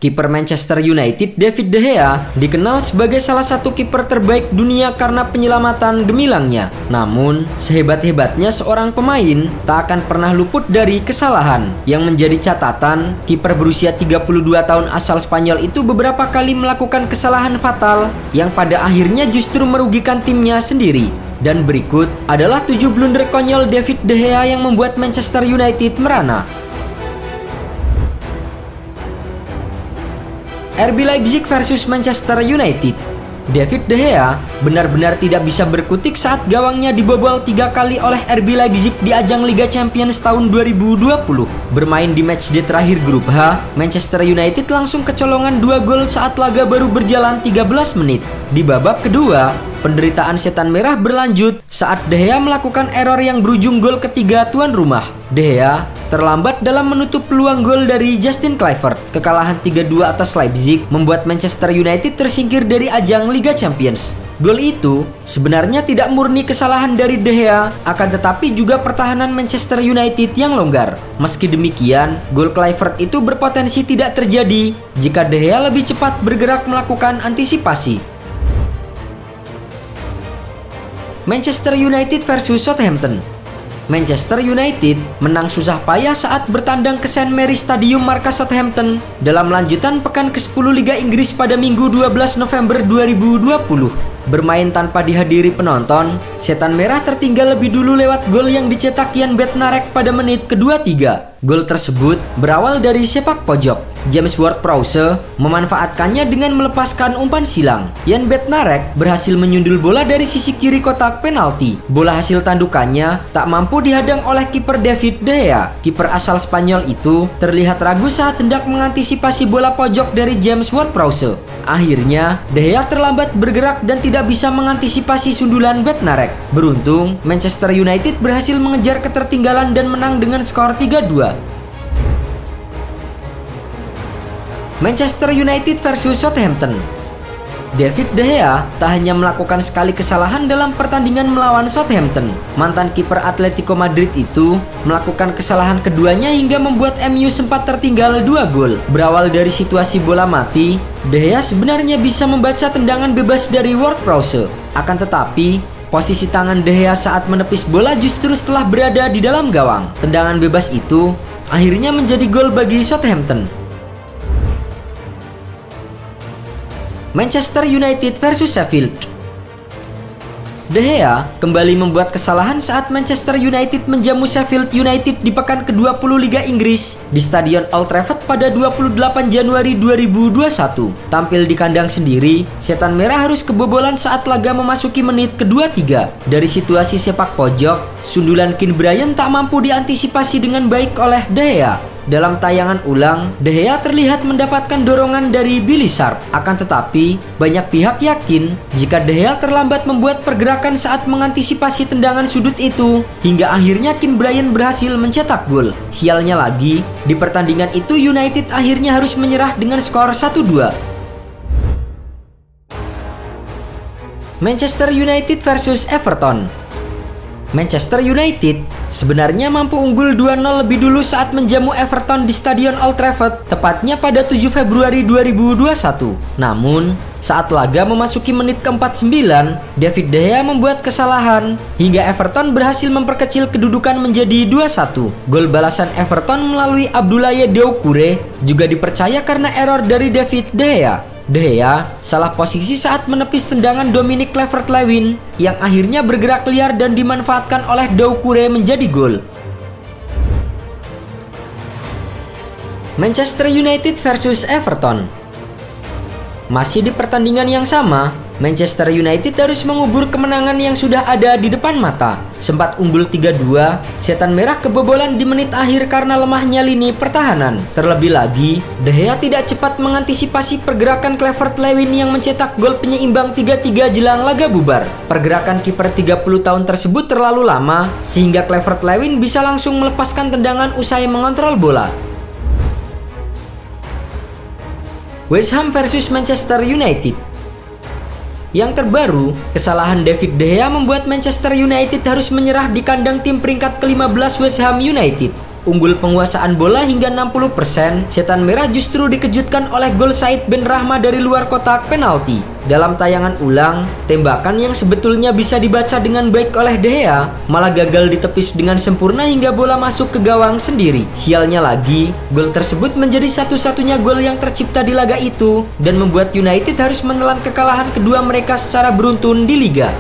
Kiper Manchester United David De Gea dikenal sebagai salah satu kiper terbaik dunia karena penyelamatan gemilangnya. Namun, sehebat-hebatnya seorang pemain tak akan pernah luput dari kesalahan. Yang menjadi catatan, kiper berusia 32 tahun asal Spanyol itu beberapa kali melakukan kesalahan fatal yang pada akhirnya justru merugikan timnya sendiri. Dan berikut adalah 7 blunder konyol David De Gea yang membuat Manchester United merana. RB Leipzig versus Manchester United. David De Gea benar-benar tidak bisa berkutik saat gawangnya dibobol 3 kali oleh RB Leipzig di ajang Liga Champions tahun 2020. Bermain di matchday terakhir grup H, Manchester United langsung kecolongan 2 gol saat laga baru berjalan 13 menit. Di babak kedua, penderitaan setan merah berlanjut saat De Gea melakukan error yang berujung gol ketiga tuan rumah. De Gea terlambat dalam menutup peluang gol dari Justin Kluivert. Kekalahan 3-2 atas Leipzig membuat Manchester United tersingkir dari ajang Liga Champions. Gol itu sebenarnya tidak murni kesalahan dari De Gea, akan tetapi juga pertahanan Manchester United yang longgar. Meski demikian, gol Kluivert itu berpotensi tidak terjadi jika De Gea lebih cepat bergerak melakukan antisipasi. Manchester United versus Southampton. Manchester United menang susah payah saat bertandang ke St. Mary's Stadium markas Southampton dalam lanjutan pekan ke-10 Liga Inggris pada Minggu 12 November 2020. Bermain tanpa dihadiri penonton, setan merah tertinggal lebih dulu lewat gol yang dicetak Jan Bednarek pada menit ke-23. Gol tersebut berawal dari sepak pojok. James Ward-Prowse memanfaatkannya dengan melepaskan umpan silang. Jan Bednarek berhasil menyundul bola dari sisi kiri kotak penalti. Bola hasil tandukannya tak mampu dihadang oleh kiper David De Gea. Kiper asal Spanyol itu terlihat ragu saat hendak mengantisipasi bola pojok dari James Ward-Prowse. Akhirnya, De Gea terlambat bergerak dan tidak bisa mengantisipasi sundulan Bednarek. Beruntung, Manchester United berhasil mengejar ketertinggalan dan menang dengan skor 3-2. Manchester United versus Southampton. David De Gea tak hanya melakukan sekali kesalahan dalam pertandingan melawan Southampton. Mantan kiper Atletico Madrid itu melakukan kesalahan keduanya hingga membuat MU sempat tertinggal 2 gol. Berawal dari situasi bola mati, De Gea sebenarnya bisa membaca tendangan bebas dari Ward-Prowse. Akan tetapi, posisi tangan De Gea saat menepis bola justru setelah berada di dalam gawang. Tendangan bebas itu akhirnya menjadi gol bagi Southampton. Manchester United versus Sheffield. De Gea kembali membuat kesalahan saat Manchester United menjamu Sheffield United di pekan ke-20 Liga Inggris di Stadion Old Trafford pada 28 Januari 2021. Tampil di kandang sendiri, setan merah harus kebobolan saat laga memasuki menit ke-23. Dari situasi sepak pojok, sundulan Keane Bryan tak mampu diantisipasi dengan baik oleh De Gea. Dalam tayangan ulang, De Gea terlihat mendapatkan dorongan dari Billy Sharp. Akan tetapi, banyak pihak yakin jika De Gea terlambat membuat pergerakan saat mengantisipasi tendangan sudut itu, hingga akhirnya Keane Bryan berhasil mencetak gol. Sialnya lagi, di pertandingan itu United akhirnya harus menyerah dengan skor 1-2. Manchester United versus Everton. Manchester United sebenarnya mampu unggul 2-0 lebih dulu saat menjamu Everton di Stadion Old Trafford, tepatnya pada 7 Februari 2021. Namun, saat laga memasuki menit ke-49, David De Gea membuat kesalahan hingga Everton berhasil memperkecil kedudukan menjadi 2-1. Gol balasan Everton melalui Abdoulaye Doucouré juga dipercaya karena error dari David De Gea. De Gea salah posisi saat menepis tendangan Dominic Calvert-Lewin yang akhirnya bergerak liar dan dimanfaatkan oleh Doucouré menjadi gol. Manchester United versus Everton. Masih di pertandingan yang sama, Manchester United harus mengubur kemenangan yang sudah ada di depan mata. Sempat unggul 3-2, setan merah kebobolan di menit akhir karena lemahnya lini pertahanan. Terlebih lagi, De Gea tidak cepat mengantisipasi pergerakan Calvert-Lewin yang mencetak gol penyeimbang 3-3 jelang laga bubar. Pergerakan kiper 30 tahun tersebut terlalu lama sehingga Calvert-Lewin bisa langsung melepaskan tendangan usai mengontrol bola. West Ham versus Manchester United. Yang terbaru, kesalahan David De Gea membuat Manchester United harus menyerah di kandang tim peringkat ke-15 West Ham United. Unggul penguasaan bola hingga 60%, Setan Merah justru dikejutkan oleh gol Said Benrahma dari luar kotak penalti. Dalam tayangan ulang, tembakan yang sebetulnya bisa dibaca dengan baik oleh De Gea malah gagal ditepis dengan sempurna hingga bola masuk ke gawang sendiri. Sialnya lagi, gol tersebut menjadi satu-satunya gol yang tercipta di laga itu dan membuat United harus menelan kekalahan kedua mereka secara beruntun di Liga.